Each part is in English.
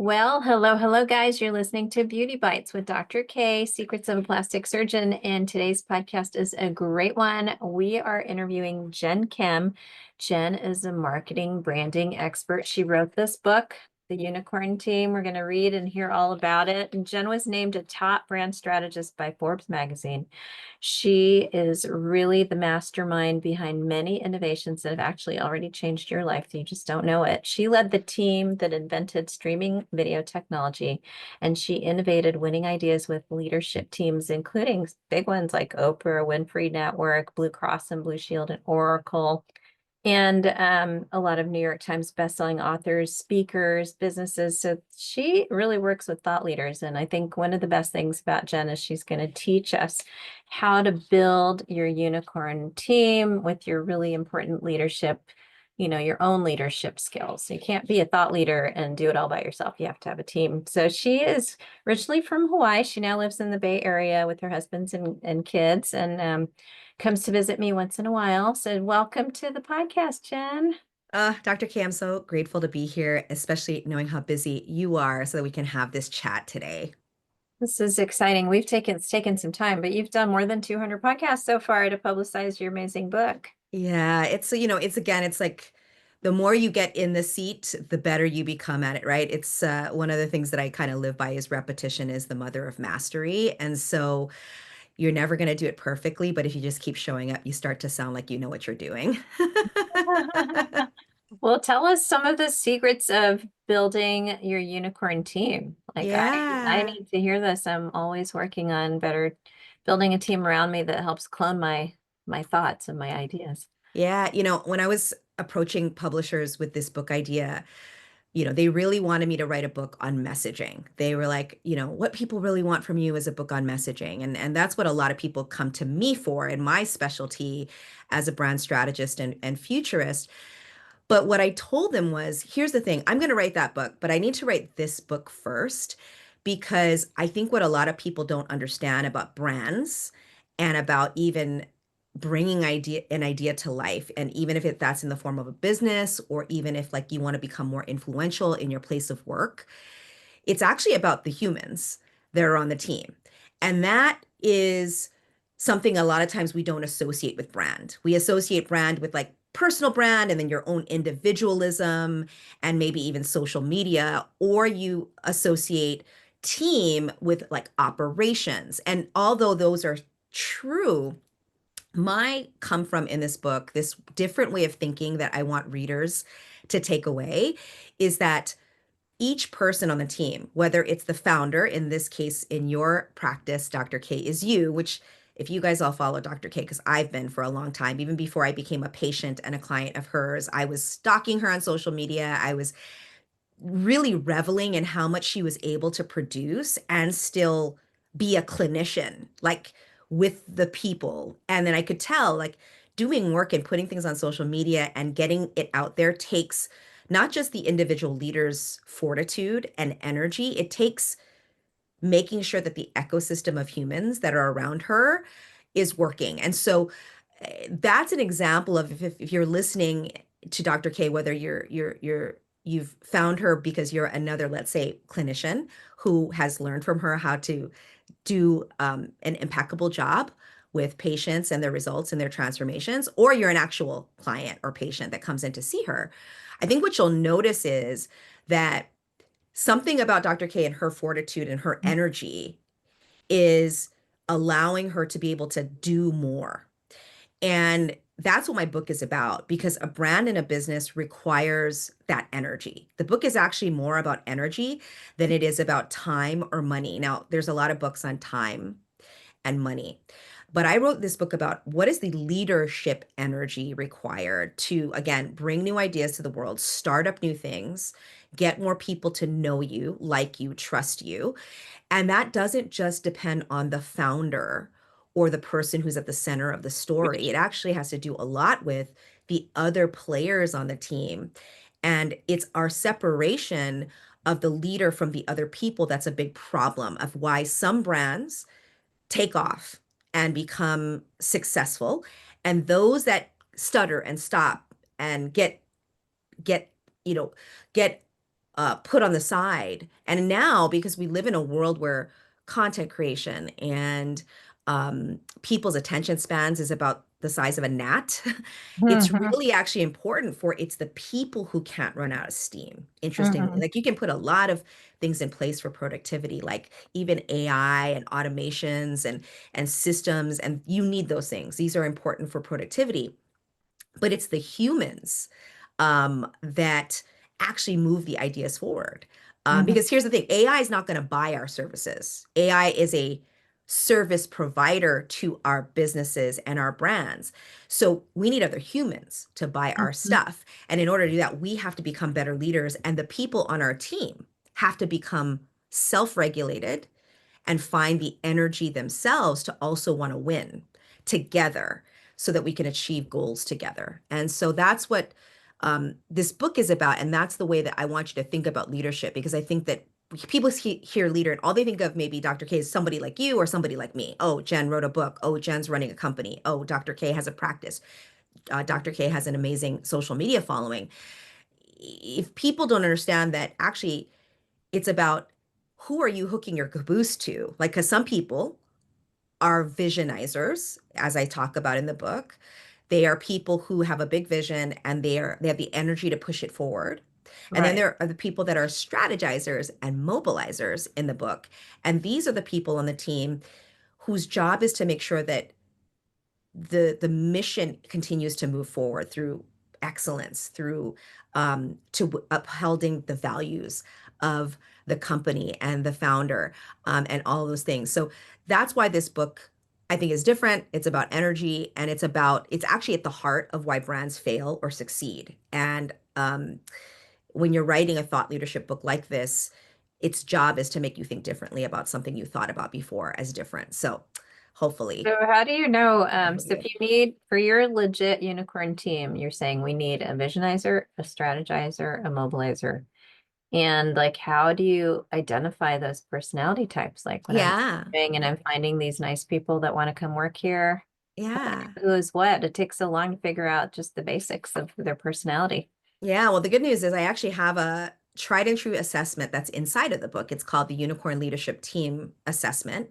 Well, hello, guys. You're listening to Beauty Bytes with Dr. K, Secrets of a Plastic Surgeon. And today's podcast is a great one. We are interviewing Jen Kim. Jen is a marketing branding expert. She wrote this book, The Unicorn Team. We're going to read and hear all about it. And Jen was named a top brand strategist by Forbes magazine. She is really the mastermind behind many innovations that have actually already changed your life. You just don't know it. She led the team that invented streaming video technology, and she innovated winning ideas with leadership teams, including big ones like Oprah Winfrey Network, Blue Cross and Blue Shield, and Oracle. And a lot of New York Times bestselling authors, speakers, businesses. So she really works with thought leaders. And I think one of the best things about Jen is she's going to teach us how to build your unicorn team with your really important leadership, your own leadership skills. So you can't be a thought leader and do it all by yourself. You have to have a team. So she is originally from Hawaii. She now lives in the Bay Area with her husbands and kids. And comes to visit me once in a while. So welcome to the podcast, Jen. Dr. K, I'm so grateful to be here, especially knowing how busy you are, so that we can have this chat today. This is exciting. It's taken some time, but you've done more than 200 podcasts so far to publicize your amazing book. Yeah, it's like the more you get in the seat, the better you become at it, right? It's one of the things that I kind of live by is repetition is the mother of mastery. And so you're never going to do it perfectly, but if you just keep showing up, you start to sound like you know what you're doing. Well, tell us some of the secrets of building your unicorn team. Like I Yeah. need to hear this. I'm always working on better building a team around me that helps clone my thoughts and my ideas. Yeah, when I was approaching publishers with this book idea, they really wanted me to write a book on messaging. They were like, what people really want from you is a book on messaging. And that's what a lot of people come to me for in my specialty as a brand strategist and futurist. But what I told them was, here's the thing, I'm going to write that book, but I need to write this book first because I think what a lot of people don't understand about brands and about even bringing an idea to life, and even if that's in the form of a business, or even if like you want to become more influential in your place of work, it's actually about the humans that are on the team. And that is something a lot of times we don't associate with brand. We associate brand with like personal brand and then your own individualism and maybe even social media, or you associate team with like operations. And although those are true, my come from in this book, this different way of thinking that I want readers to take away is that each person on the team, whether it's the founder, in this case, in your practice, Dr. K is you, which if you guys all follow Dr. K, because I've been for a long time, even before I became a patient and a client of hers, I was stalking her on social media. I was really reveling in how much she was able to produce and still be a clinician, like with the people. And then I could tell, like, doing work and putting things on social media and getting it out there takes not just the individual leader's fortitude and energy, it takes making sure that the ecosystem of humans that are around her is working. And so that's an example of if you're listening to Dr. K, whether you've found her because you're another, let's say, clinician who has learned from her how to do an impeccable job with patients and their results and their transformations, or you're an actual client or patient that comes in to see her. I think what you'll notice is that something about Dr. K and her fortitude and her energy is allowing her to be able to do more. And that's what my book is about because a brand and a business requires that energy. The book is actually more about energy than it is about time or money. Now, there's a lot of books on time and money. But I wrote this book about what is the leadership energy required to, again, bring new ideas to the world, start up new things, get more people to know you, like you, trust you. And that doesn't just depend on the founder or the person who's at the center of the story. It actually has to do a lot with the other players on the team. And it's our separation of the leader from the other people that's a big problem of why some brands take off and become successful. And those that stutter and stop and get, you know, get put on the side. And now, because we live in a world where content creation and people's attention spans is about the size of a gnat, it's Mhm, really actually important for it's the people who can't run out of steam. Interestingly, mhm, like you can put a lot of things in place for productivity, like even AI and automations and systems, and you need those things. These are important for productivity, but it's the humans that actually move the ideas forward. mhm, Because here's the thing, AI is not going to buy our services. AI is a service provider to our businesses and our brands. So we need other humans to buy our mhm. stuff. And in order to do that, we have to become better leaders. And the people on our team have to become self-regulated and find the energy themselves to also want to win together so that we can achieve goals together. And so that's what this book is about. And that's the way that I want you to think about leadership, because I think that people hear leader and all they think of maybe Dr. K is somebody like you or somebody like me. Oh, Jen wrote a book. Oh, Jen's running a company. Oh, Dr. K has a practice. Dr. K has an amazing social media following. If people don't understand that actually it's about who are you hooking your caboose to? Like, because some people are visionizers, as I talk about in the book. They are people who have a big vision and they have the energy to push it forward. And then Right. there are the people that are strategizers and mobilizers in the book. And these are the people on the team whose job is to make sure that the mission continues to move forward through excellence, through to upholding the values of the company and the founder, and all those things. So that's why this book I think is different. It's about energy, and it's actually at the heart of why brands fail or succeed. And when you're writing a thought leadership book like this, its job is to make you think differently about something you thought about before as different. So hopefully. So how do you know, so if Hopefully. you need, for your legit unicorn team, you're saying we need a Visionizer, a Strategizer, a Mobilizer. And like, how do you identify those personality types? Like when I'm Yeah. doing and I'm finding these nice people that want to come work here, Yeah. who is what? It takes so long to figure out just the basics of their personality. Yeah. Well, the good news is I actually have a tried and true assessment that's inside of the book. It's called the Unicorn Leadership Team Assessment.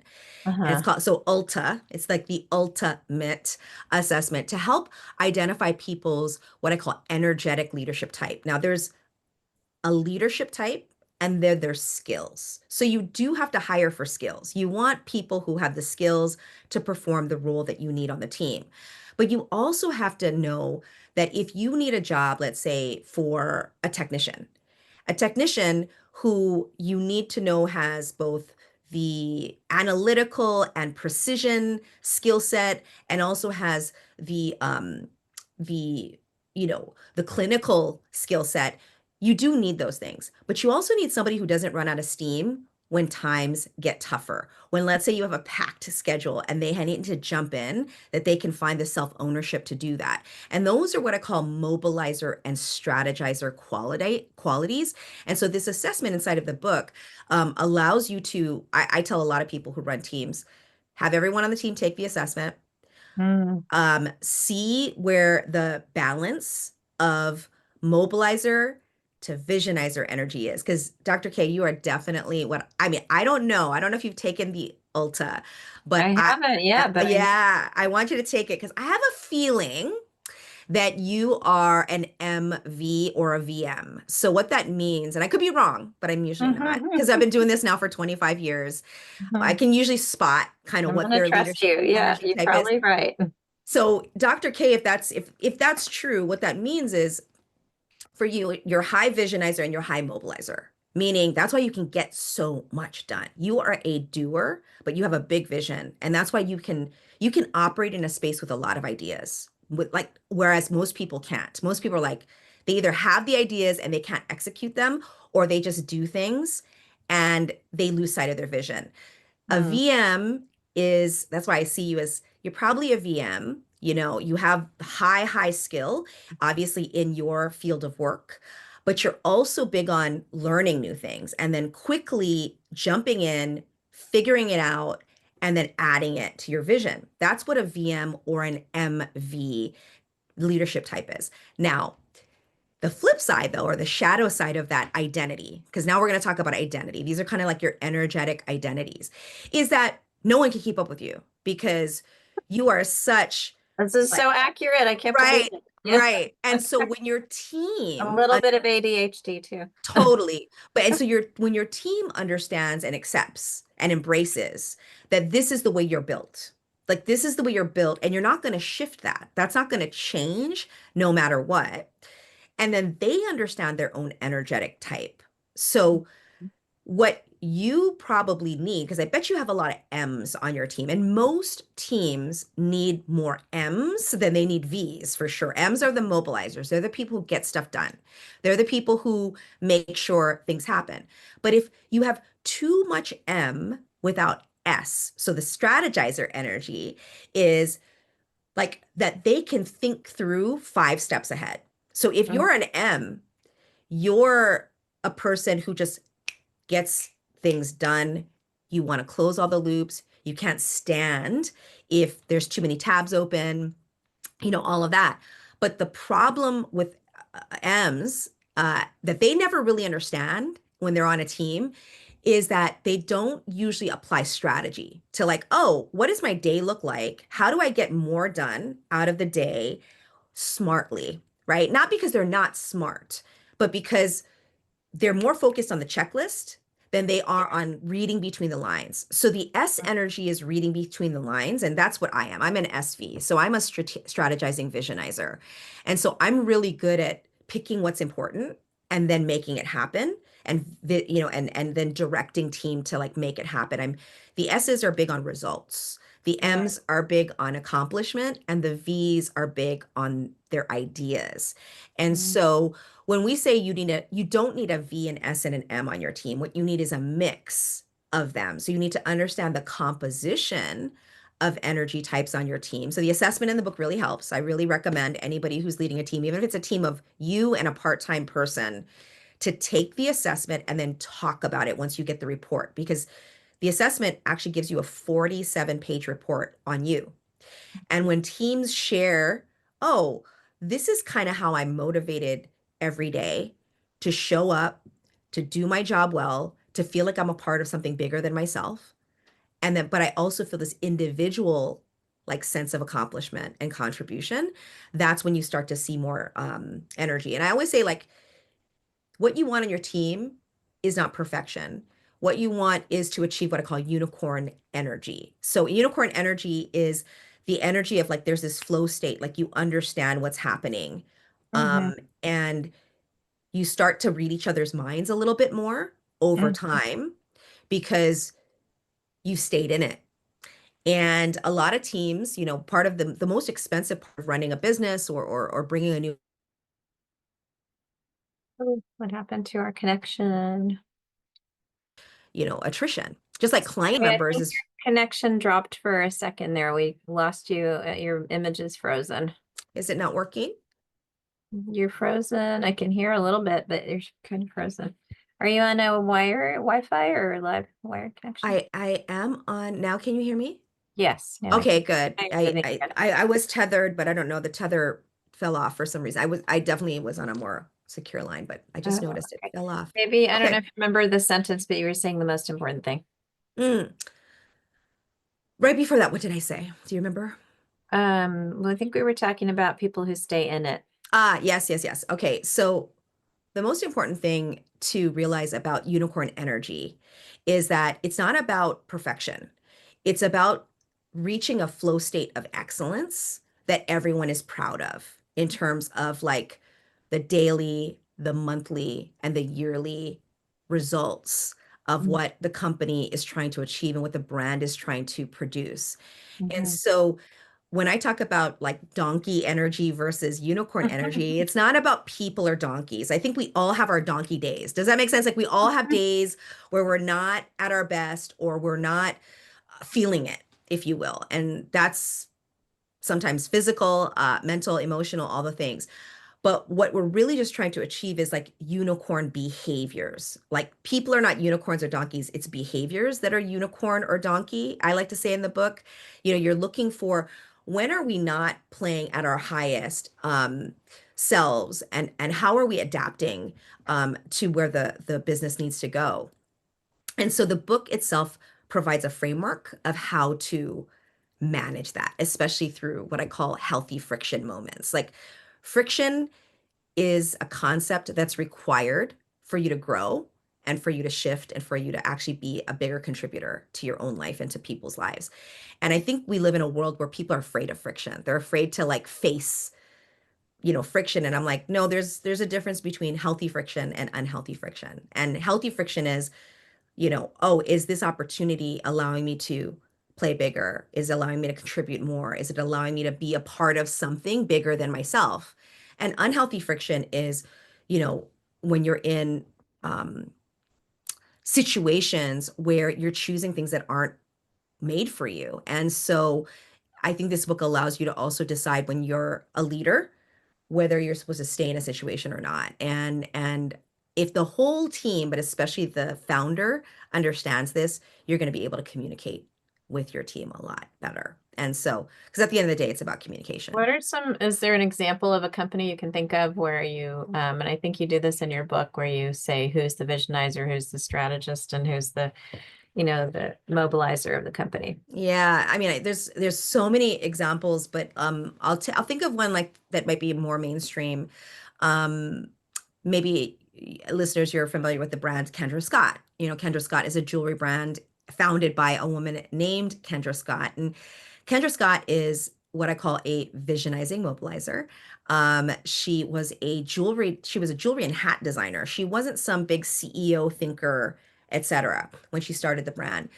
And it's Uh-huh. called so Ulta. It's like the ultimate assessment to help identify people's what I call energetic leadership type. Now, there's a leadership type and they're their skills. So you do have to hire for skills. You want people who have the skills to perform the role that you need on the team. But you also have to know that if you need a job, let's say for a technician who you need to know has both the analytical and precision skill set and also has the the clinical skill set. You do need those things, but you also need somebody who doesn't run out of steam when times get tougher. When, let's say, you have a packed schedule and they need to jump in, that they can find the self ownership to do that. And those are what I call mobilizer and strategizer qualities. And so, this assessment inside of the book allows you to, I tell a lot of people who run teams, have everyone on the team take the assessment, Mm. see where the balance of mobilizer to visionizer energy is. Because Dr. K, you are definitely what I mean. I don't know if you've taken the Ulta, but I haven't yet, but I know. yeah, I want you to take it because I have a feeling that you are an MV or a VM. So what that means, and I could be wrong, but I'm usually not because I've been doing this now for 25 years. I can usually spot kind of I'm what gonna their trust leadership you. Yeah, leadership you're type is. probably right. So, Dr. K, if that's true, what that means is for you, you're high visionizer and you're high mobilizer, meaning that's why you can get so much done. You are a doer, but you have a big vision, and that's why you can operate in a space with a lot of ideas. With like whereas most people can't. Most people are like they either have the ideas and they can't execute them, or they just do things and they lose sight of their vision. A Hmm. VM is that's why I see you as you're probably a VM. You know, you have high skill, obviously, in your field of work, but you're also big on learning new things and then quickly jumping in, figuring it out, and then adding it to your vision. That's what a VM or an MV leadership type is. Now, The flip side, though, or the shadow side of that identity, because now we're going to talk about identity. These are kind of like your energetic identities, is that no one can keep up with you because you are such This is like, so accurate. I can't believe right, it. Yeah. right. And so when your A team little bit of ADHD too. totally. But and so when your team understands and accepts and embraces that this is the way you're built. Like this is the way you're built and you're not going to shift that. That's not going to change no matter what. And then they understand their own energetic type. So what you probably need, because I bet you have a lot of M's on your team, and most teams need more M's than they need V's for sure. M's are the mobilizers, they're the people who get stuff done, they're the people who make sure things happen. But if you have too much M without S, so the strategizer energy is like that they can think through 5 steps ahead. So if Mhm. you're an M, you're a person who just gets things done. You want to close all the loops. You can't stand if there's too many tabs open, all of that. But the problem with M's that they never really understand when they're on a team is that they don't usually apply strategy to like, oh, what does my day look like? How do I get more done out of the day smartly, right? Not because they're not smart, but because they're more focused on the checklist than they are on reading between the lines. So the S energy is reading between the lines, and that's what I am. I'm an SV, so I'm a strategizing visionizer. And so I'm really good at picking what's important and then making it happen and and then directing team to like make it happen. The S's are big on results. The Right. M's are big on accomplishment and the V's are big on their ideas. And Mhm. so when we say you don't need a V, an S, and an M on your team. What you need is a mix of them. So you need to understand the composition of energy types on your team. So the assessment in the book really helps. I really recommend anybody who's leading a team, even if it's a team of you and a part-time person, to take the assessment and then talk about it once you get the report, because the assessment actually gives you a 47-page report on you. And when teams share, oh, this is kind of how I'm motivated every day to show up, to do my job well, to feel like I'm a part of something bigger than myself. And then, but I also feel this individual like sense of accomplishment and contribution. That's when you start to see more energy. And I always say, like, what you want on your team is not perfection. What you want is to achieve what I call unicorn energy. So, unicorn energy is the energy of like there's this flow state, like you understand what's happening. Mhm. And you start to read each other's minds a little bit more over Mhm. time because you stayed in it. And a lot of teams, part of the most expensive part of running a business or bringing a new, Oh, what happened to our connection? attrition. Just like client Sorry, I members think is your connection dropped for a second there. We lost you. Your image is frozen. is it not working? You're frozen. I can hear a little bit, but you're kind of frozen. Are you on a Wi-Fi or live wired connection? I am on now. Can you hear me? Yes, now I Okay, can. good. Now you're moving again. I was tethered, but I don't know. The tether fell off for some reason. I definitely was on a more secure line, but I just Oh, noticed it okay. fell off. Maybe I don't know Okay. if you remember the sentence, but you were saying the most important thing. Mm. Right before that, what did I say? Do you remember? Well, I think we were talking about people who stay in it. Ah, yes, yes, yes. Okay. So the most important thing to realize about unicorn energy is that it's not about perfection. It's about reaching a flow state of excellence that everyone is proud of in terms of like the daily, the monthly, and the yearly results of what the company is trying to achieve and what the brand is trying to produce. And Mhm. so when I talk about like donkey energy versus unicorn energy, it's not about people or donkeys. I think we all have our donkey days. Does that make sense? Like we all have days where we're not at our best or we're not feeling it, if you will. And that's sometimes physical, mental, emotional, all the things. But what we're really just trying to achieve is like unicorn behaviors. Like people are not unicorns or donkeys, it's behaviors that are unicorn or donkey. I like to say in the book, you're looking for when are we not playing at our highest? selves, and how are we adapting to where the business needs to go. And so the book itself provides a framework of how to manage that, especially through what I call healthy friction moments. Like friction is a concept that's required for you to grow and for you to shift and for you to actually be a bigger contributor to your own life and to people's lives. And I think we live in a world where people are afraid of friction. They're afraid to like face, friction. And I'm like, no, there's a difference between healthy friction and unhealthy friction. And healthy friction is, oh, is this opportunity allowing me to play bigger? Is it allowing me to contribute more? Is it allowing me to be a part of something bigger than myself? And unhealthy friction is, you know, when you're in um, situations where you're choosing things that aren't made for you. And so I think this book allows you to also decide when you're a leader whether you're supposed to stay in a situation or not. And if the whole team, but especially the founder, understands this, you're going to be able to communicate with your team a lot better. And so, because at the end of the day, it's about communication. What are is there an example of a company you can think of where you, and I think you do this in your book where you say who's the visionizer, who's the strategist, and who's the, the mobilizer of the company? Yeah, I mean, there's so many examples, but I'll think of one like that might be more mainstream. Um, Maybe listeners, you're familiar with the brand Kendra Scott. Kendra Scott is a jewelry brand founded by a woman named Kendra Scott, and Kendra Scott is what I call a visionizing mobilizer. She was a jewelry and hat designer. She wasn't some big CEO thinker, etc. when she started the brand.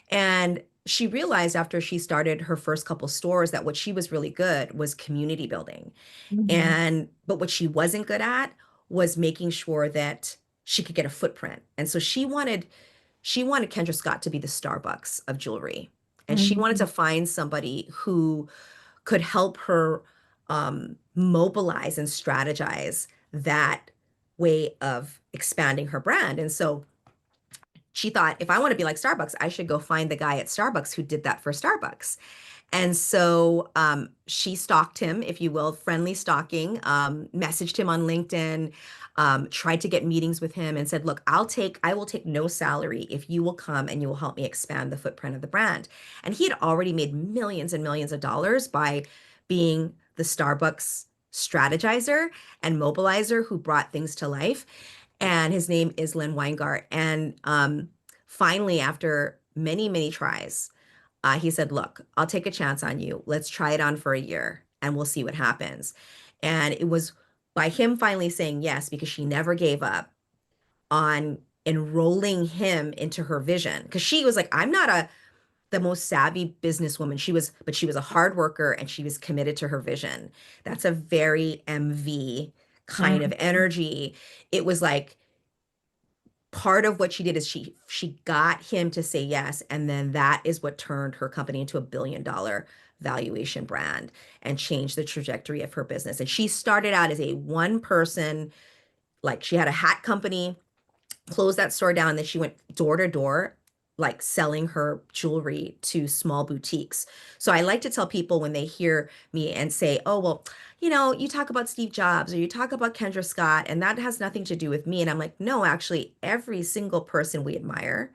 And she realized after she started her first couple stores that what she was really good was community building. Mhm. But what she wasn't good at was making sure that she could get a footprint. And so she wanted Kendra Scott to be the Starbucks of jewelry. And she wanted to Mhm. find somebody who could help her mobilize and strategize that way of expanding her brand. And so she thought, if I want to be like Starbucks, I should go find the guy at Starbucks who did that for Starbucks. And so she stalked him, if you will, friendly stalking, messaged him on LinkedIn, tried to get meetings with him and said, look, I will take no salary if you will come and you will help me expand the footprint of the brand. And he had already made millions and millions of dollars by being the Starbucks strategizer and mobilizer who brought things to life. And his name is Len Weingart. And finally, after many, many tries, he said, look, I'll take a chance on you. Let's try it on for a year and we'll see what happens. And it was by him finally saying yes, because she never gave up on enrolling him into her vision. Because she was like, I'm not the most savvy businesswoman. But she was a hard worker and she was committed to her vision. That's a very MV kind of Mhm. energy. It was like, part of what she did is she got him to say yes, and then that is what turned her company into $1 billion valuation brand and changed the trajectory of her business. And she started out as a one person, like she had a hat company, closed that store down, and then she went door to door, like selling her jewelry to small boutiques. So I like to tell people when they hear me and say, oh, well, you talk about Steve Jobs or you talk about Kendra Scott, and that has nothing to do with me. And I'm like, no, actually, every single person we admire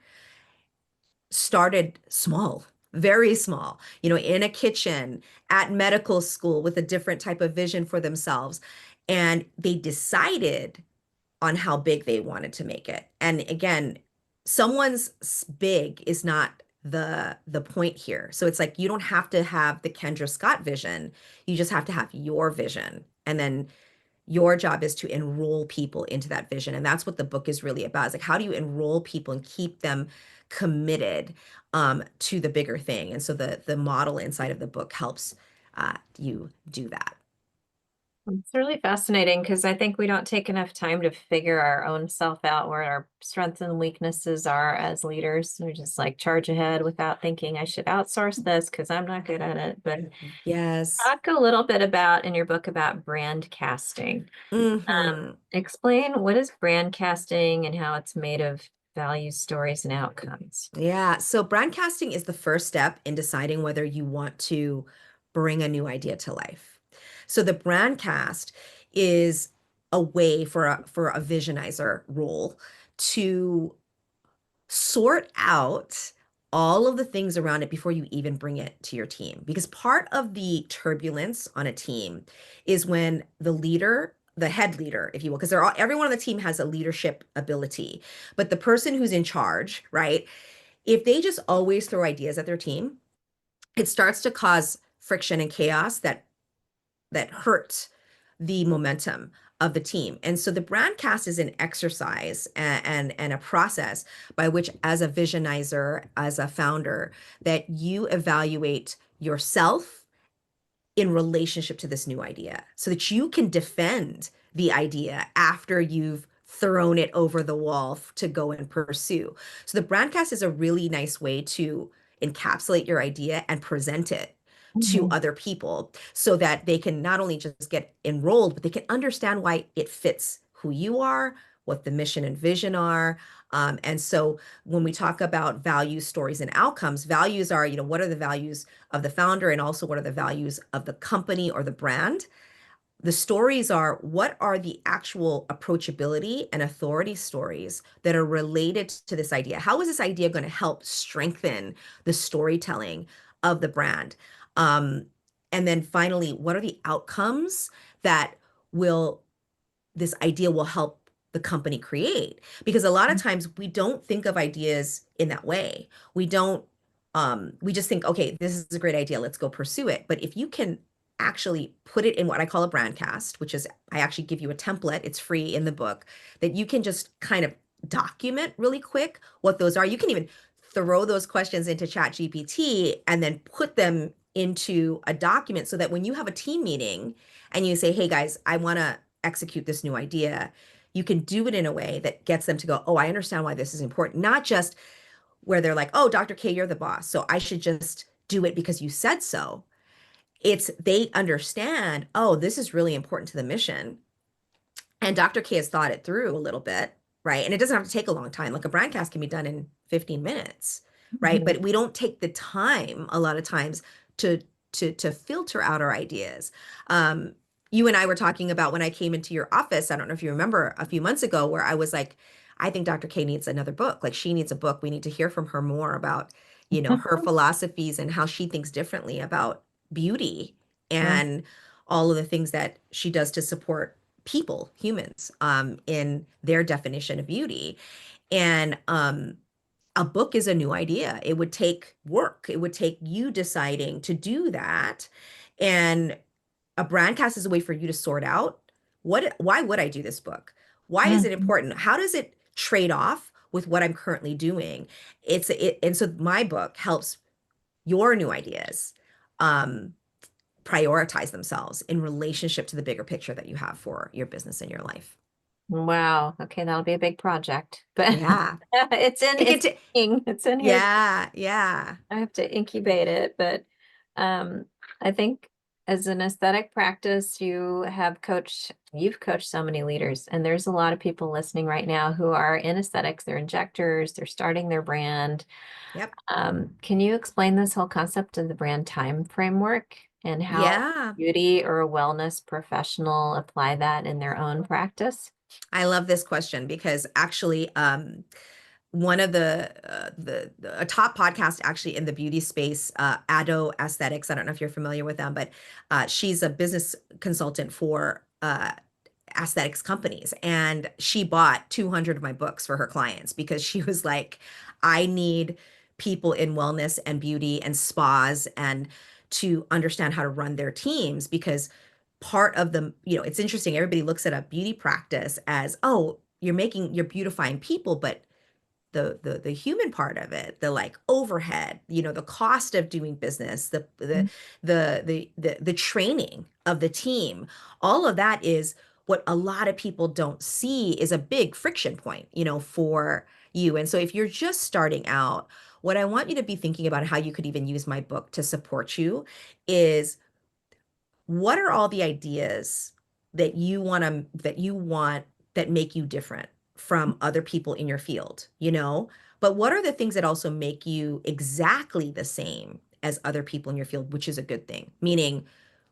started small, very small, in a kitchen, at medical school with a different type of vision for themselves. And they decided on how big they wanted to make it. And again, big is not the point here. So it's like you don't have to have the Kendra Scott vision. You just have to have your vision. And then your job is to enroll people into that vision. And that's what the book is really about. It's like how do you enroll people and keep them committed to the bigger thing? And so the model inside of the book helps you do that. It's really fascinating because I think we don't take enough time to figure our own self out, where our strengths and weaknesses are as leaders. We just like charge ahead without thinking I should outsource this because I'm not good at it. But Yes. talk a little bit about in your book about brand casting. Hmm. Explain what is brand casting and how it's made of values, stories, and outcomes. Yeah. So brand casting is the first step in deciding whether you want to bring a new idea to life. So the brand cast is a way for a visionizer role to sort out all of the things around it before you even bring it to your team. Because part of the turbulence on a team is when the leader, the head leader, if you will, because everyone on the team has a leadership ability, but the person who's in charge, right? If they just always throw ideas at their team, it starts to cause friction and chaos that hurt the momentum of the team. And so the brand cast is an exercise and a process by which, as a visionizer, as a founder, that you evaluate yourself in relationship to this new idea so that you can defend the idea after you've thrown it over the wall to go and pursue. So the brandcast is a really nice way to encapsulate your idea and present it to Mhm. other people so that they can not only just get enrolled, but they can understand why it fits who you are, what the mission and vision are. And so when we talk about values, stories, and outcomes, values are, what are the values of the founder and also what are the values of the company or the brand? The stories are what are the actual approachability and authority stories that are related to this idea? How is this idea going to help strengthen the storytelling of the brand? Um, and then finally, what are the outcomes that will this idea will help the company create? Because a lot of times we don't think of ideas in that way. We just think, okay, this is a great idea, let's go pursue it. But if you can actually put it in what I call a brand cast, which is I actually give you a template, it's free in the book, that you can just kind of document really quick what those are. You can even throw those questions into Chat GPT and then put them into a document so that when you have a team meeting and you say, hey guys, I want to execute this new idea, you can do it in a way that gets them to go, oh, I understand why this is important. Not just where they're like, oh, Dr. K, you're the boss, so I should just do it because you said so. It's they understand, oh, this is really important to the mission. And Dr. K has thought it through a little bit, right? And it doesn't have to take a long time. Like a broadcast can be done in 15 minutes, right? Mhm. But we don't take the time a lot of times to to filter out our ideas. Um, you and I were talking about when I came into your office, I don't know if you remember a few months ago, where I was like, I think Dr. K needs another book. Like she needs a book. We need to hear from her more about, her philosophies and how she thinks differently about beauty Yeah. and all of the things that she does to support people, humans, in their definition of beauty. And a book is a new idea. It would take work. It would take you deciding to do that. And a brandcast is a way for you to sort out why would I do this book? Why is it Mhm. important? How does it trade off with what I'm currently doing? And so my book helps your new ideas um, prioritize themselves in relationship to the bigger picture that you have for your business and your life. Wow. Okay, that'll be a big project, but Yeah. It it's could t it's in here. yeah, yeah. I have to incubate it, but um, I think as an aesthetic practice, you've coached so many leaders, and there's a lot of people listening right now who are in aesthetics, they're injectors, they're starting their brand. Yep. Can you explain this whole concept of the brand time framework and how Yeah. beauty or a wellness professional apply that in their own practice? I love this question because actually one of a top podcast actually in the beauty space, Ado Aesthetics. I don't know if you're familiar with them, but she's a business consultant for aesthetics companies. And she bought 200 of my books for her clients because she was like, I need people in wellness and beauty and spas and to understand how to run their teams because part of the, it's interesting. Everybody looks at a beauty practice as, oh, you're beautifying people, but the human part of it, the like overhead, the cost of doing business, the training of the team, all of that is what a lot of people don't see is a big friction point, for you. And so if you're just starting out, what I want you to be thinking about how you could even use my book to support you is what are all the ideas that you want that make you different from other people in your field, but what are the things that also make you exactly the same as other people in your field, which is a good thing, meaning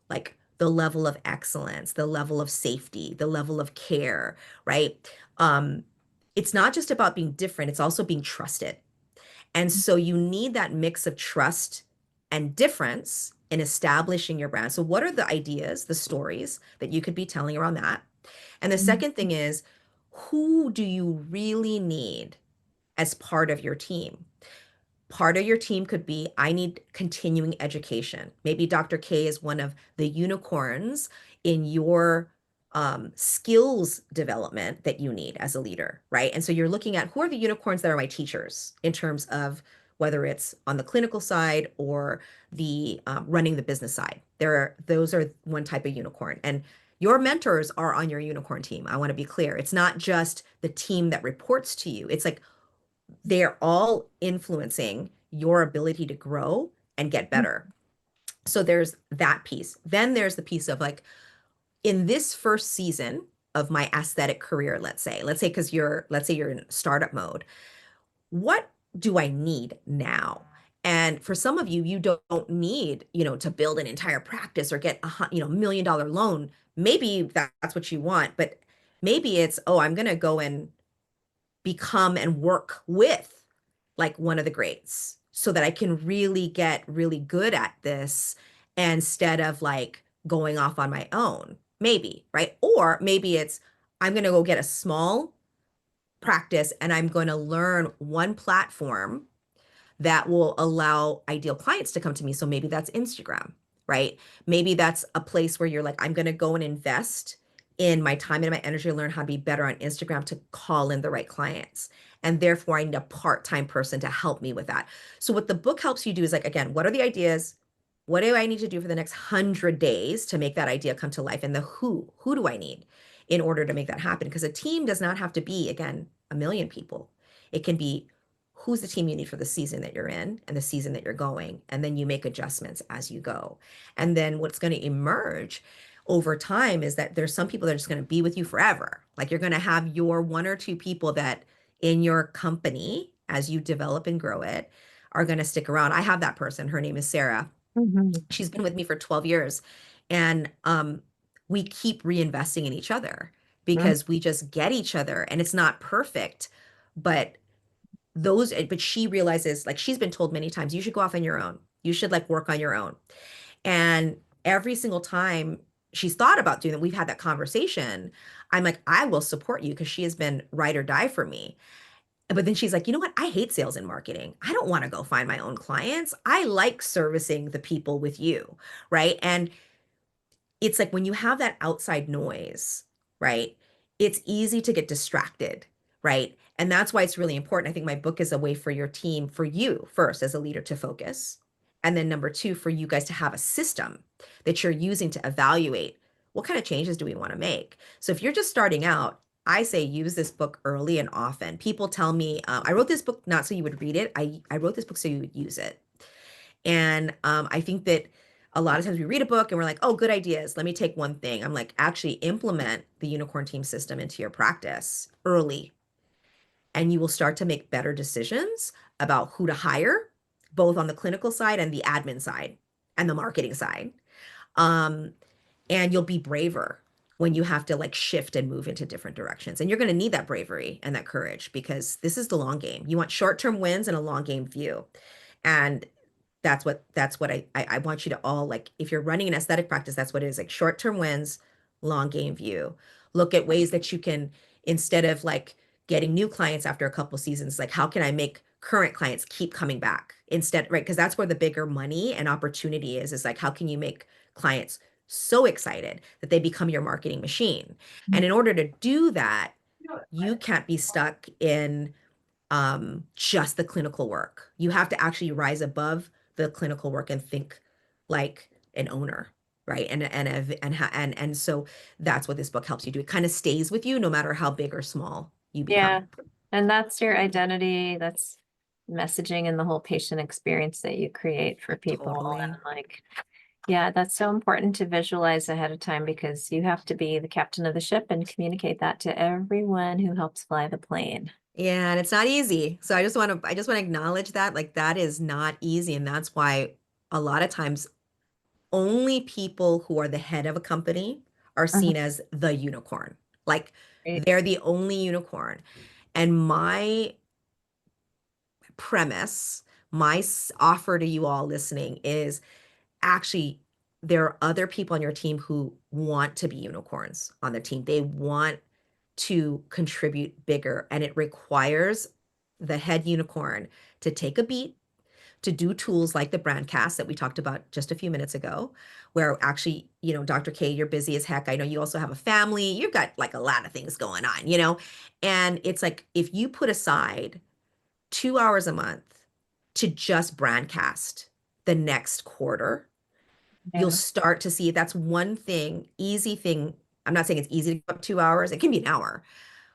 like the level of excellence, the level of safety, the level of care, right? Um, it's not just about being different, it's also being trusted. And so you need that mix of trust and difference in establishing your brand. So, what are the ideas, the stories that you could be telling around that? And the Mhm. second thing is, who do you really need as part of your team? Part of your team could be, I need continuing education. Maybe Dr. K is one of the unicorns in your skills development that you need as a leader, right? And so you're looking at who are the unicorns that are my teachers in terms of whether it's on the clinical side or the running the business side. Those are one type of unicorn. And your mentors are on your unicorn team. I want to be clear. It's not just the team that reports to you. It's like they're all influencing your ability to grow and get better. So there's that piece. Then there's the piece of like, in this first season of my aesthetic career, let's say, because let's say you're in startup mode, what do I need now? And for some of you, you don't need, to build an entire practice or get $1 million loan. Maybe that's what you want, but maybe it's, oh, I'm going to go and become and work with like one of the greats so that I can really get really good at this instead of like going off on my own, maybe, right? Or maybe it's I'm going to go get a small practice and I'm going to learn one platform that will allow ideal clients to come to me. So maybe that's Instagram, right? Maybe that's a place where you're like, I'm going to go and invest in my time and my energy to learn how to be better on Instagram to call in the right clients. And therefore, I need a part-time person to help me with that. So, what the book helps you do is like, again, what are the ideas? What do I need to do for the next 100 days to make that idea come to life? And the who? Who do I need in order to make that happen? Because a team does not have to be, again, a million people. It can be who's the team you need for the season that you're in and the season that you're going. And then you make adjustments as you go. And then what's going to emerge over time is that there's some people that are just going to be with you forever. Like you're going to have your one or two people that in your company, as you develop and grow it, are going to stick around. I have that person. Her name is Sarah. Mhm. She's been with me for 12 years. And we keep reinvesting in each other Mhm. because we just get each other and it's not perfect, but but she realizes like she's been told many times you should go off on your own, you should like work on your own. And every single time she's thought about doing that, we've had that conversation. I'm like, I will support you because she has been ride or die for me. But then she's like, you know what, I hate sales and marketing, I don't want to go find my own clients, I like servicing the people with you, right? And it's like when you have that outside noise, right? It's easy to get distracted, right? And that's why it's really important. I think my book is a way for your team, for you first as a leader to focus. And then number two, for you guys to have a system that you're using to evaluate what kind of changes do we want to make. So if you're just starting out, I say use this book early and often. People tell me, I wrote this book not so you would read it. I wrote this book so you would use it. And I think that a lot of times we read a book and we're like, oh, good ideas. Let me take one thing. I'm like, actually implement the unicorn team system into your practice early, and you will start to make better decisions about who to hire, both on the clinical side and the admin side and the marketing side. Um, and you'll be braver when you have to like shift and move into different directions. And you're going to need that bravery and that courage because this is the long game. You want short-term wins and a long game view. And that's what I want you to all like if you're running an aesthetic practice, that's what it is, like short-term wins, long game view. Look at ways that you can, instead of like getting new clients after a couple seasons, like how can I make current clients keep coming back instead, right? Because that's where the bigger money and opportunity is like how can you make clients so excited that they become your marketing machine? And in order to do that, you can't be stuck in just the clinical work. You have to actually rise above the clinical work and think like an owner, right? And so that's what this book helps you do. It kind of stays with you no matter how big or small you Yeah. become. And that's your identity. That's messaging and the whole patient experience that you create for people. And Totally. like, yeah, that's so important to visualize ahead of time because you have to be the captain of the ship and communicate that to everyone who helps fly the plane. Yeah, and it's not easy. So I just want to acknowledge that like that is not easy, and that's why a lot of times only people who are the head of a company are Uh-huh. seen as the unicorn. Like Right. they're the only unicorn. And my premise, offer to you all listening is actually there are other people on your team who want to be unicorns on their team. They want to contribute bigger, and it requires the head unicorn to take a beat, to do tools like the brandcast that we talked about just a few minutes ago, where actually, Dr. K, you're busy as heck. I know you also have a family. You've got like a lot of things going on. And it's like if you put aside 2 hours a month to just brandcast the next quarter, you'll Yeah. start to see that's one thing, easy thing. I'm not saying it's easy to give up 2 hours. It can be an hour,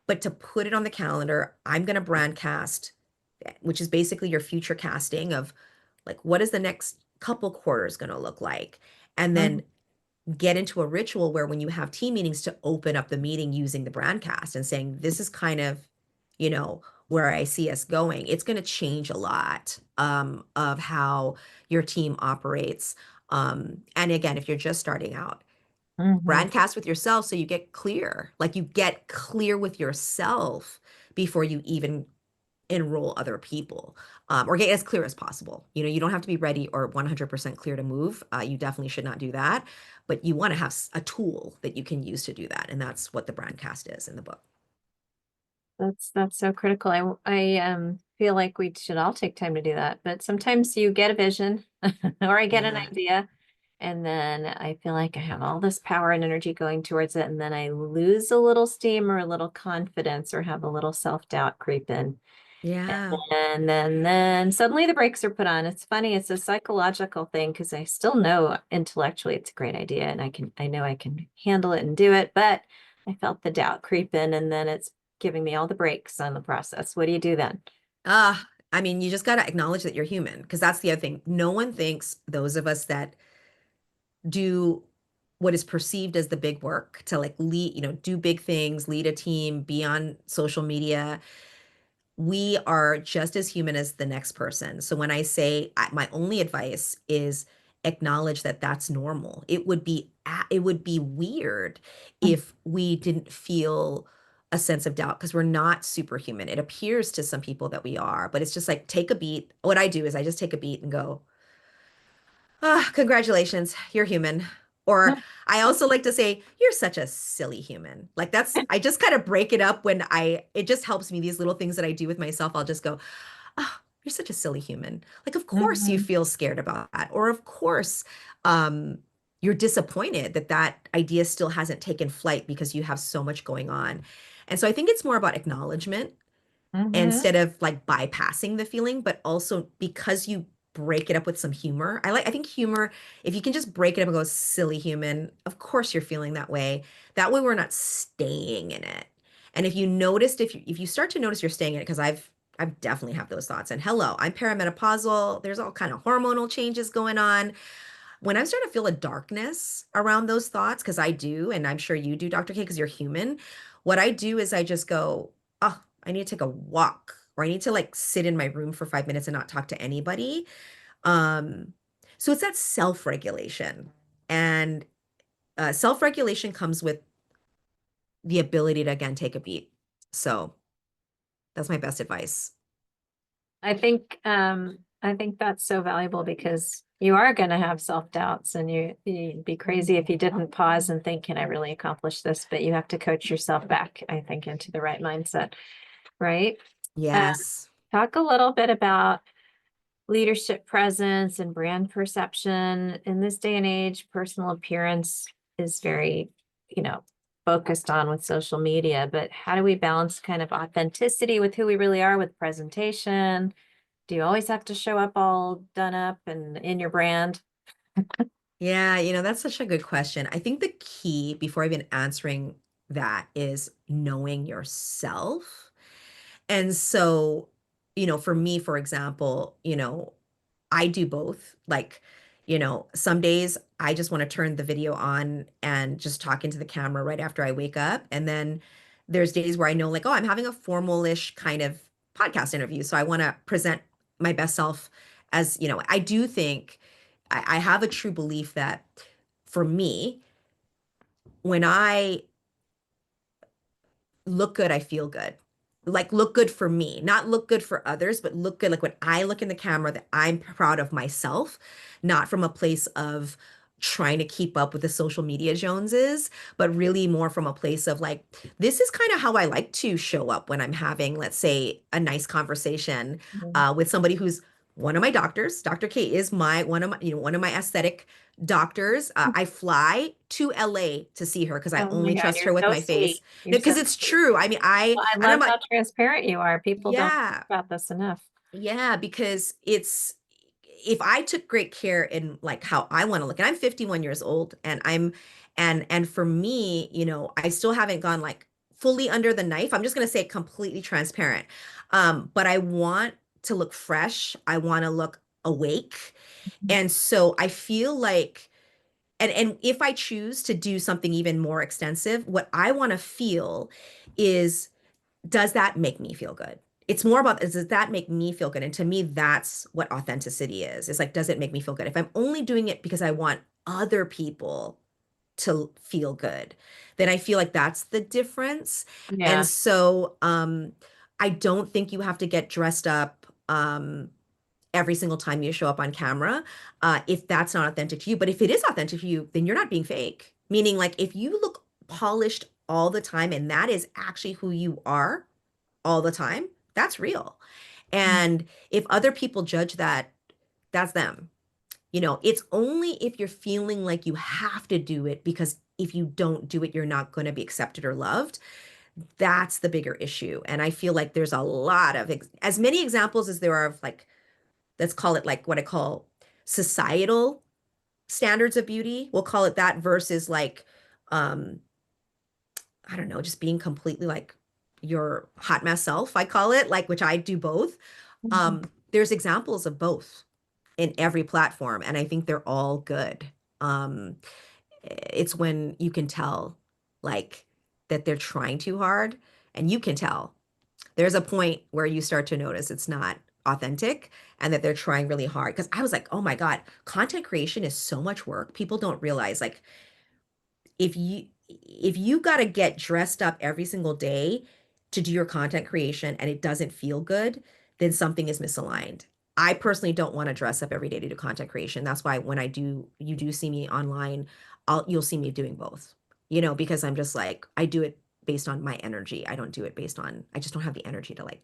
but to put it on the calendar, I'm going to brandcast, which is basically your future casting of like, what is the next couple quarters going to look like? And Mhm. then get into a ritual where when you have team meetings to open up the meeting using the brandcast and saying, this is kind of, where I see us going. It's going to change a lot of how your team operates. And again, if you're just starting out, Mhm. brandcast with yourself so you get clear. Like you get clear with yourself before you even enroll other people, or get as clear as possible. You don't have to be ready or 100% clear to move. You definitely should not do that, but you want to have a tool that you can use to do that. And that's what the brandcast is in the book. That's so critical. I feel like we should all take time to do that. But sometimes you get a vision or I get an Yeah. idea and then I feel like I have all this power and energy going towards it and then I lose a little steam or a little confidence or have a little self-doubt creep in. Yeah. And then suddenly the brakes are put on. It's funny, it's a psychological thing because I still know intellectually it's a great idea and I know I can handle it and do it, but I felt the doubt creep in and then it's giving me all the brakes on the process. What do you do then? I mean, you just got to acknowledge that you're human because that's the other thing. No one thinks those of us that do what is perceived as the big work to like lead, do big things, lead a team, be on social media. We are just as human as the next person. So when I say my only advice is acknowledge that that's normal. It would be weird if we didn't feel a sense of doubt because we're not superhuman. It appears to some people that we are, but it's just like take a beat. What I do is I just take a beat and go, ah, congratulations, you're human. Or I also like to say, you're such a silly human. Like I just kind of break it up it just helps me, these little things that I do with myself. I'll just go, oh, you're such a silly human. Like, of course you Mhm. feel scared about that. Or of course, um, you're disappointed that that idea still hasn't taken flight because you have so much going on. And so I think it's more about acknowledgement Mhm. instead of like bypassing the feeling, but also because you break it up with some humor. I think humor, if you can just break it up and go, silly human, of course you're feeling that way. That way we're not staying in it. And if you start to notice you're staying in it, because I've definitely have those thoughts. And hello, I'm perimenopausal. There's all kind of hormonal changes going on. When I'm starting to feel a darkness around those thoughts, because I do, and I'm sure you do, Dr. K, because you're human, what I do is I just go, oh, I need to take a walk, or I need to like sit in my room for 5 minutes and not talk to anybody. Um, so it's that self-regulation. And self-regulation comes with the ability to again take a beat. So that's my best advice. I think that's so valuable because you are going to have self-doubts and you'd be crazy if you didn't pause and think, can I really accomplish this? But you have to coach yourself back, I think, into the right mindset, right? Uh, Yes. Talk a little bit about leadership presence and brand perception. In this day and age, personal appearance is very, you know, focused on with social media, but how do we balance kind of authenticity with who we really are with presentation? Do you always have to show up all done up and in your brand? Yeah, that's such a good question. I think the key before even answering that is knowing yourself. And so, for me, for example, I do both. Like, some days I just want to turn the video on and just talk into the camera right after I wake up. And then there's days where I know, like, oh, I'm having a formal-ish kind of podcast interview. So I want to present my best self as, I do think I have a true belief that for me, when I look good, I feel good. Like look good for me, not look good for others, but look good. Like when I look in the camera, that I'm proud of myself, not from a place of trying to keep up with the social media Joneses, but really more from a place of like, this is kind of how I like to show up when I'm having, let's say, a nice conversation Mhm. with somebody who's one of my doctors. Dr. K is my one of my aesthetic doctors. I fly to LA to see her because I Oh my only God, trust you're her with so my face. sweet. You're so Because it's sweet. true. I mean, Well, I I don't love know how about, transparent you are. People don't talk yeah, about this enough. yeah, because it's if I took great care in like how I want to look, and I'm 51 years old, and and for me, I still haven't gone like fully under the knife. I'm just gonna say completely transparent. But I want to look fresh. I want to look awake. And so I feel like and if I choose to do something even more extensive, what I want to feel is, does that make me feel good? It's more about, does that make me feel good? And to me, that's what authenticity is. It's like, does it make me feel good? If I'm only doing it because I want other people to feel good, then I feel like that's the difference. And Yeah. so I don't think you have to get dressed up every single time you show up on camera, if that's not authentic to you. But if it is authentic to you, then you're not being fake. Meaning, like, if you look polished all the time and that is actually who you are all the time, that's real. And if other people judge that, that's them. It's only if you're feeling like you have to do it because if you don't do it, you're not going to be accepted or loved. That's the bigger issue. And I feel like there's a lot of, as many examples as there are of like, let's call it like what I call societal standards of beauty. We'll call it that versus like, um, I don't know, just being completely like your hot mess self, I call it, like, which I do both. Mhm. There's examples of both in every platform, and I think they're all good. Um, it's when you can tell, like, that they're trying too hard, and you can tell. There's a point where you start to notice it's not authentic and that they're trying really hard. Because I was like, oh my God, content creation is so much work. People don't realize, like, if you got to get dressed up every single day to do your content creation and it doesn't feel good, then something is misaligned. I personally don't want to dress up every day to do content creation. That's why when you do see me online, you'll see me doing both. Because I'm just like, I do it based on my energy. I don't do it based on, I just don't have the energy to like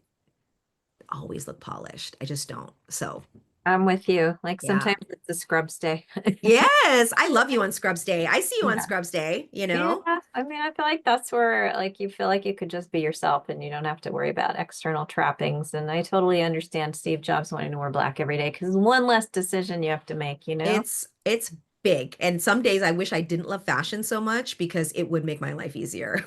always look polished. I just don't. So, I'm with you. Like yeah. sometimes it's a scrubs day. Yes, I love you on Scrubs Day. I see you on Yeah. Scrubs Day, you Yeah. know? I mean, I feel like that's where like you feel like you could just be yourself and you don't have to worry about external trappings. And I totally understand Steve Jobs wanting to wear black every day because one less decision you have to make, you know? It's big. And some days I wish I didn't love fashion so much because it would make my life easier.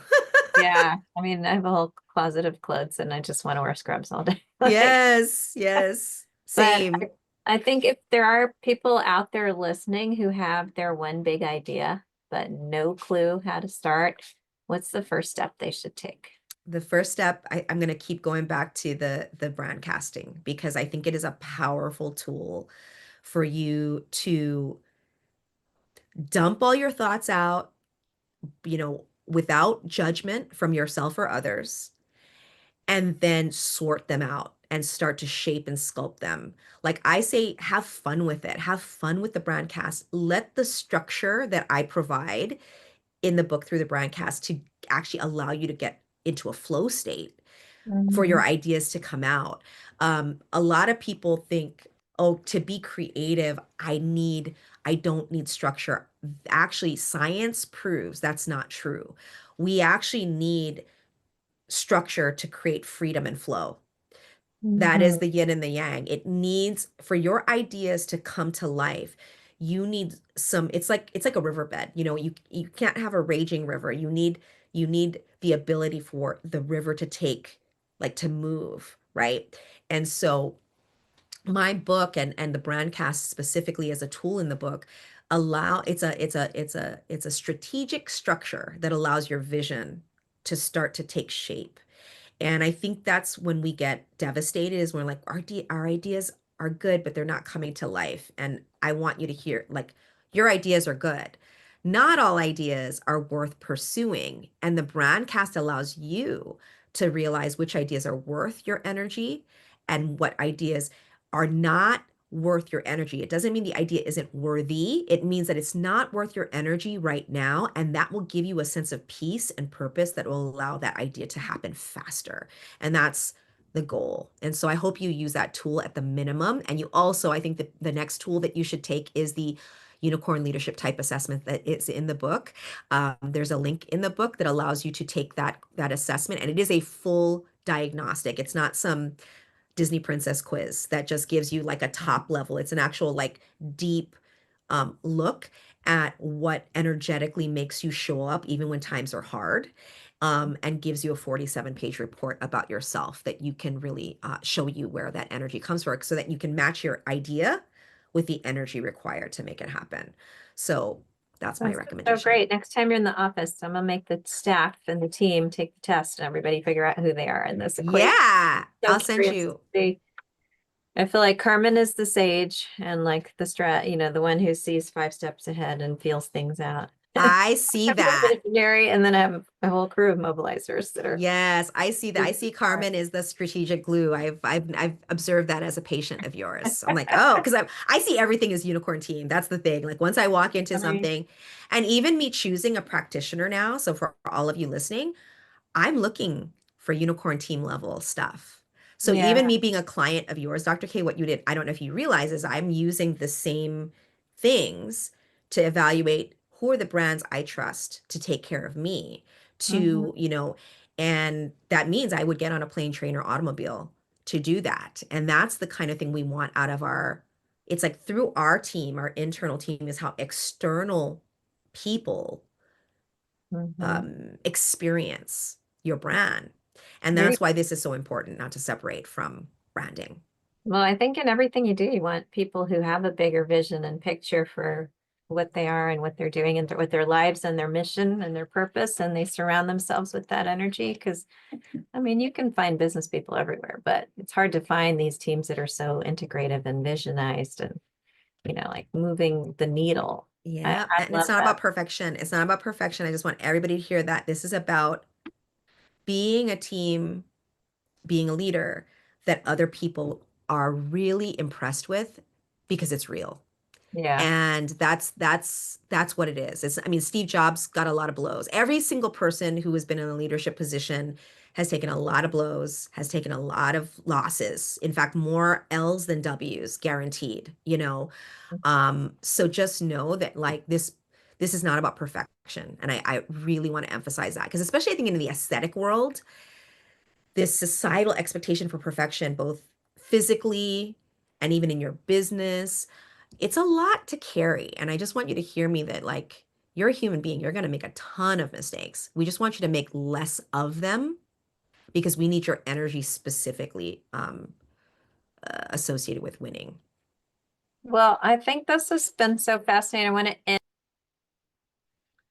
Yeah. I mean, I have a whole closet of clothes and I just want to wear scrubs all day. Like, Yes, yes. but Same. I think if there are people out there listening who have their one big idea, but no clue how to start, what's the first step they should take? The first step, I'm going to keep going back to the brand casting because I think it is a powerful tool for you to dump all your thoughts out, without judgment from yourself or others, and then sort them out and start to shape and sculpt them. Like I say, have fun with it. Have fun with the brand cast. Let the structure that I provide in the book through the brand cast to actually allow you to get into a flow state for your Mhm. ideas to come out. A lot of people think, oh, to be creative, I don't need structure. Actually, science proves that's not true. We actually need structure to create freedom and flow. That is Mhm. the yin and the yang. It needs for your ideas to come to life. You need some, it's like a riverbed. You can't have a raging river. You need the ability for the river to take, like to move, right? And so my book and the brand cast specifically as a tool in the book it's a strategic structure that allows your vision to start to take shape. And I think that's when we get devastated is when like our ideas are good, but they're not coming to life. And I want you to hear, like, your ideas are good. Not all ideas are worth pursuing. And the brand cast allows you to realize which ideas are worth your energy and what ideas are not worth your energy. It doesn't mean the idea isn't worthy. It means that it's not worth your energy right now. And that will give you a sense of peace and purpose that will allow that idea to happen faster. And that's the goal. And so I hope you use that tool at the minimum. And you also, I think the next tool that you should take is the unicorn leadership type assessment that is in the book. There's a link in the book that allows you to take that assessment, and it is a full diagnostic. It's not some Disney princess quiz that just gives you like a top level. It's an actual like deep look at what energetically makes you show up even when times are hard, and gives you a 47-page report about yourself that you can really show you where that energy comes from so that you can match your idea with the energy required to make it happen. So that's my Sounds so recommendation. great. Next time you're in the office, I'm gonna make the staff and the team take the test and everybody figure out who they are in this equation. Yeah, So I'll send curious to you. see. I feel like Carmen is the sage and like the the one who sees 5 steps ahead and feels things out. I see I'm the that. visionary, and then I have a whole crew of mobilizers that are Yes, I see that. I see Carmen is the strategic glue. I've observed that as a patient of yours. I'm like, oh, because I see everything as unicorn team. That's the thing. Like once I walk into funny. something, and even me choosing a practitioner now. So for all of you listening, I'm looking for unicorn team level stuff. So even Yeah. me being a client of yours, Dr. K, what you did, I don't know if you realize, is I'm using the same things to evaluate who are the brands I trust to take care of me, Mhm. to, and that means I would get on a plane, train, or automobile to do that. And that's the kind of thing we want out of it's like through our team, our internal team is how external people Mhm. experience your brand. And Very that's why this is so important, not to separate from branding. well. I think in everything you do, you want people who have a bigger vision and picture for what they are and what they're doing and with their lives and their mission and their purpose, and they surround themselves with that energy. Because I mean, you can find business people everywhere, but it's hard to find these teams that are so integrative and visionized and, like moving the needle. I, Yeah. I And it's love not that. about perfection. It's not about perfection. I just want everybody to hear that this is about being a team, being a leader that other people are really impressed with because it's real. Yeah. And that's what it is. I mean, Steve Jobs got a lot of blows. Every single person who has been in a leadership position has taken a lot of blows, has taken a lot of losses. In fact, more L's than W's, guaranteed. So just know that like this is not about perfection. And I really want to emphasize that because especially I think in the aesthetic world, this societal expectation for perfection, both physically and even in your business, it's a lot to carry. And I just want you to hear me that, like, you're a human being. You're going to make a ton of mistakes. We just want you to make less of them because we need your energy specifically associated with winning. Well, I think this has been so fascinating. I want to end.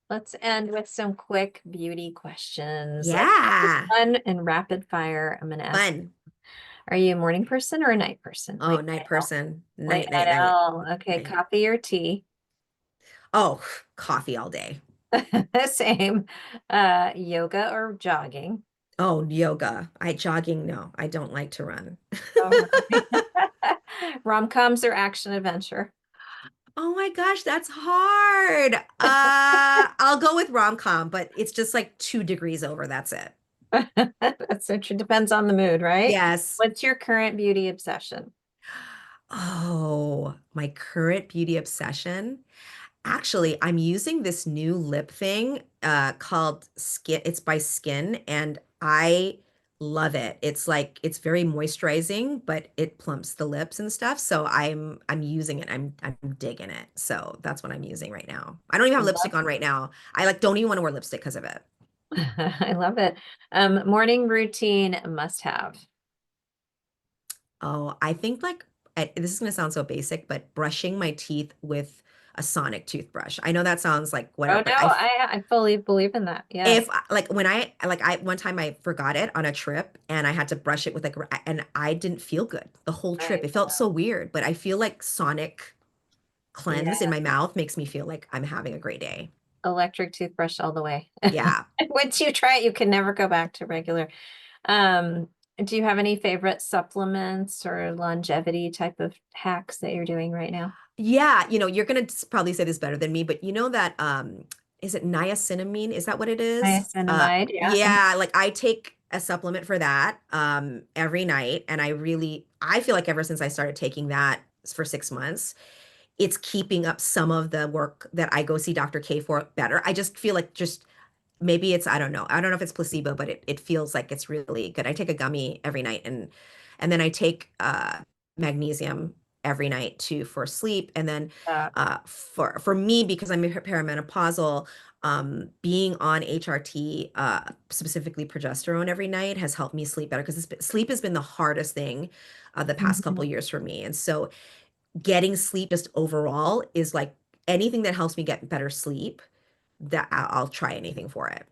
Let's end with some quick beauty questions. Yeah. Fun and rapid fire. I'm going to ask, Fun. are you a morning person or a night person? Oh, night person. Late Night, night night, night, owl. Okay, night. coffee or tea? Oh, coffee all day. Same. Yoga or jogging? Oh, yoga. Jogging, no, I don't like to run. All right. Rom-coms or action adventure? Oh my gosh, that's hard. I'll go with rom-com, but it's just like 2 degrees over. That's it. That's it depends on the mood, right? Yes. What's your current beauty obsession? Oh, my current beauty obsession. Actually, I'm using this new lip thing called Skin. It's by Skin, and I love it. It's like it's very moisturizing, but it plumps the lips and stuff. So I'm using it. I'm digging it. So that's what I'm using right now. I don't even have lipstick Love on right now. I like don't even want to wear lipstick because of it. I love it. Morning routine must have. Oh, I think like this is gonna sound so basic, but brushing my teeth with a sonic toothbrush. I know that sounds like Oh whatever, no, but I fully believe in that. if Yes. like when I one time I forgot it on a trip and I had to brush it with like and I didn't feel good the whole trip. I It felt so weird, but I feel like sonic cleanse in Yeah. my mouth makes me feel like I'm having a great day. Electric toothbrush all the way. Yeah. Once you try it, you can never go back to regular. Um, do you have any favorite supplements or longevity type of hacks that you're doing right now? Yeah, you're gonna probably say this better than me, but you know that is it niacinamide? Is that what it is? Niacinamide, yeah. Yeah, like I take a supplement for that every night and I feel like ever since I started taking that for 6 months, it's keeping up some of the work that I go see Dr. K for better. I just feel like just maybe it's I don't know. I don't know if it's placebo, but it feels like it's really good. I take a gummy every night and then I take magnesium every night too for sleep. And then Uh, for me, because I'm perimenopausal, being on HRT, specifically progesterone every night has helped me sleep better because sleep has been the hardest thing the past couple mhm. years for me. And so getting sleep just overall is like anything that helps me get better sleep, that I'll try anything for it.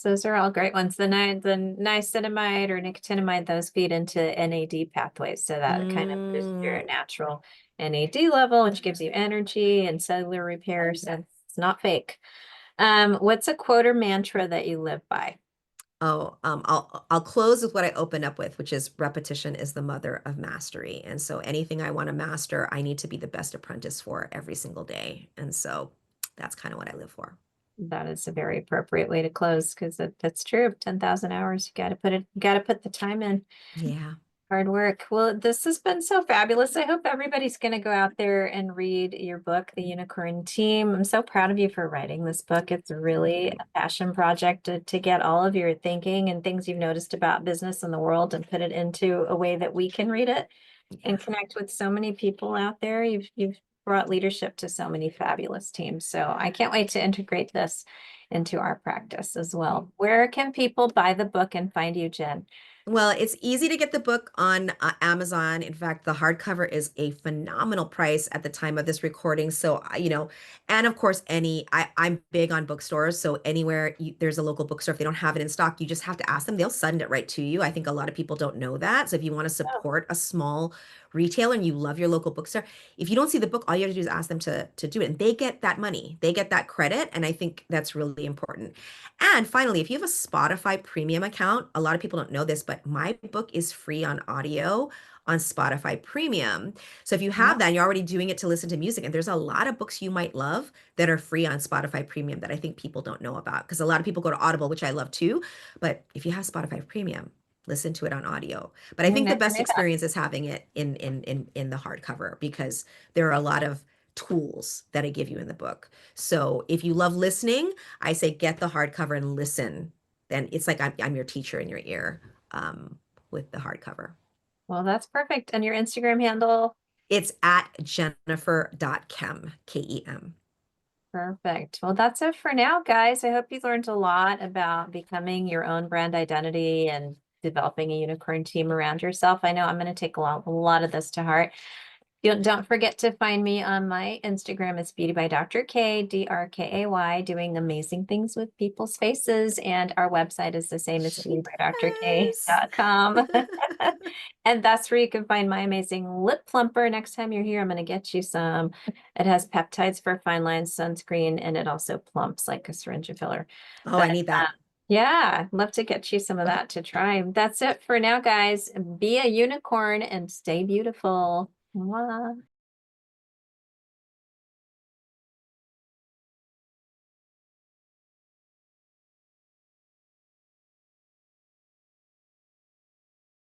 Those are all great ones. The niacinamide or nicotinamide, those feed into NAD pathways. So that kind of boosts your Mm, natural NAD level, which gives you energy and cellular repair. So it's not fake. What's a quote or mantra that you live by? oh, I'll close with what I opened up with, which is repetition is the mother of mastery. And so anything I want to master, I need to be the best apprentice for every single day. And so that's kind of what I live for. That is a very appropriate way to close because that's true. 10,000 hours, you got to put the time in. Yeah. Hard work. Well, this has been so fabulous. I hope everybody's going to go out there and read your book, The Unicorn Team. I'm so proud of you for writing this book. It's really a passion project to get all of your thinking and things you've noticed about business and the world and put it into a way that we can read it Yeah. and connect with so many people out there. You've brought leadership to so many fabulous teams. So I can't wait to integrate this into our practice as well. Where can people buy the book and find you, Jen? Well, it's easy to get the book on Amazon. In fact, the hardcover is a phenomenal price at the time of this recording. So, and of course, I'm big on bookstores. So anywhere there's a local bookstore, if they don't have it in stock, you just have to ask them. They'll send it right to you. I think a lot of people don't know that. So if you want to Oh, support a small retailer and you love your local bookstore, if you don't see the book, all you have to do is ask them to do it. And they get that money, they get that credit. And I think that's really important. And finally, if you have a Spotify premium account, a lot of people don't know this, but my book is free on audio on Spotify Premium. So if you have that and you're already doing it to listen to music, and there's a lot of books you might love that are free on Spotify Premium that I think people don't know about. Because a lot of people go to Audible, which I love too. But if you have Spotify Premium, listen to it on audio. But I I think the never best knew that. experience is having it in the hardcover because there are a lot of tools that I give you in the book. So if you love listening, I say get the hardcover and listen. Then it's like I'm your teacher in your ear with the hardcover. Well, that's perfect. And your Instagram handle? It's at jennifer.kem, Kem. Perfect. Well, that's it for now, guys. I hope you learned a lot about becoming your own brand identity and developing a unicorn team around yourself. I know I'm going to take a lot of this to heart. Don't forget to find me on my Instagram. It's Beauty by Dr. K, Drkay, doing amazing things with people's faces. And our website is the same as She does. beautybydrk.com. And that's where you can find my amazing lip plumper. Next time you're here, I'm going to get you some. It has peptides for fine lines, sunscreen, and it also plumps like a syringe filler. Oh, I But need that. yeah, love to get you some of that to try. That's it for now, guys. Be a unicorn and stay beautiful. Mwah.